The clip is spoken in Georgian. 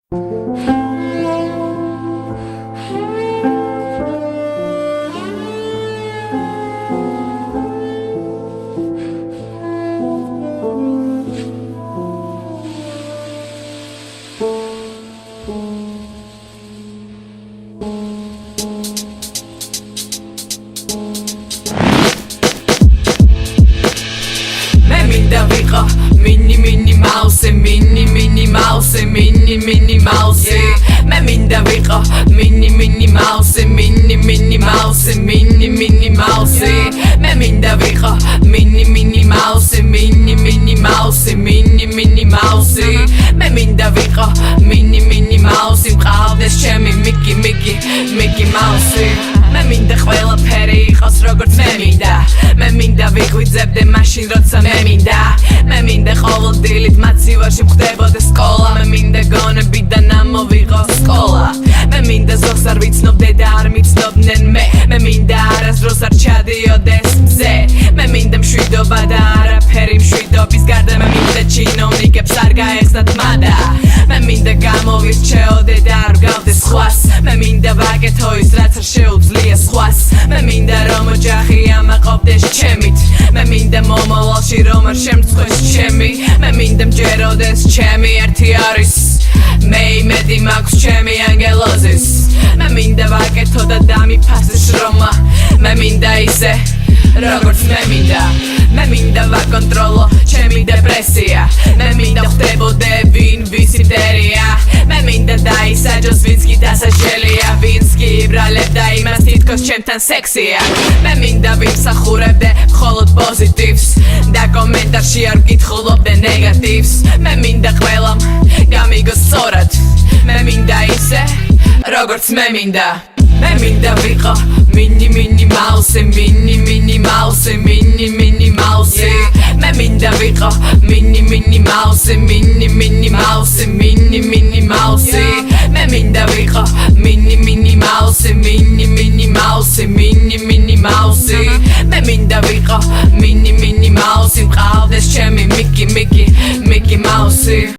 Mini mouse, mini mouse, mini mouse. Me minda viqa, mini mouse, mini mouse, mini mouse. Me minda viqa, mini mouse, mini mouse, mini mouse. Me minda viqa, mini mouse. Mqavdes chemi Mickey Mouse. Me minda ყველაფერი იყოს როგორც მე მინდა. მე მინდა ვიგვიძებდე მაშინ როცა მე მინდა. მე მინდა ყოველ დილით მაცივარში მხვდებოდეს სკოლა. მე მინდა გონებიდან ამოვიღოს სკოლა. მე მინდა ზოგს არ ვიცნობდე და არ მიცნობდნენ მე. მე მინდა არასდროს არ ჩადიოდეს მზე. მე მინდა მშვიდობა და არაფერი მშვიდობის გარდა. მე მინდა ჩინოვნიკებს არ გაეხსნათ მადა. მე მინდა გამოვირჩეოდე და არ გავდე სხვას. მე მინდა ვაკეთო ის რაც არ შეუძლია სხვას. მე მინდა რომ ოჯახი ამაყობდეს ჩემით. მე მინდა მომავალში რომ არ შემწყვეს ჩემი. მე მინდა მჯეროდეს ჩემი ერთი არის მე იმედი მაქვს ჩემი ანგელოზის. მე მინდა ვაკეთო და დამიფასეს რომა. მე მინდა ისე როგორც მე მინდა. მე მინდა ვაკონტროლო ჩემი დეპრესია. მე მინდა ხდებოდე ვინ ვისი მტერია. მე მინდა დაისაჯოს ვინც კი დასაშელია. ვინც კი იბრალებდა იმას თითქოს ჩემთან სექსია. მე მინდა ვიმსახურებდე მხოლოდ პოზიტივს და კომენტარში არ ვკითხულობდე ნეგატივს. მე მინდა ყველამ გამიგოს სწორად. მე მინდა ისე როგორც მე მინდა. მე მინდა ვიყო mini mouse, mini mouse, mini mouse. მე მინდა ვიყო mini mouse, mini mouse, mini mouse. მე მინდა ვიყო mini mouse, mini mouse, mini mouse. მე მინდა ვიყო mini mouse. მყავდეს ჩემი Mickey Mouse.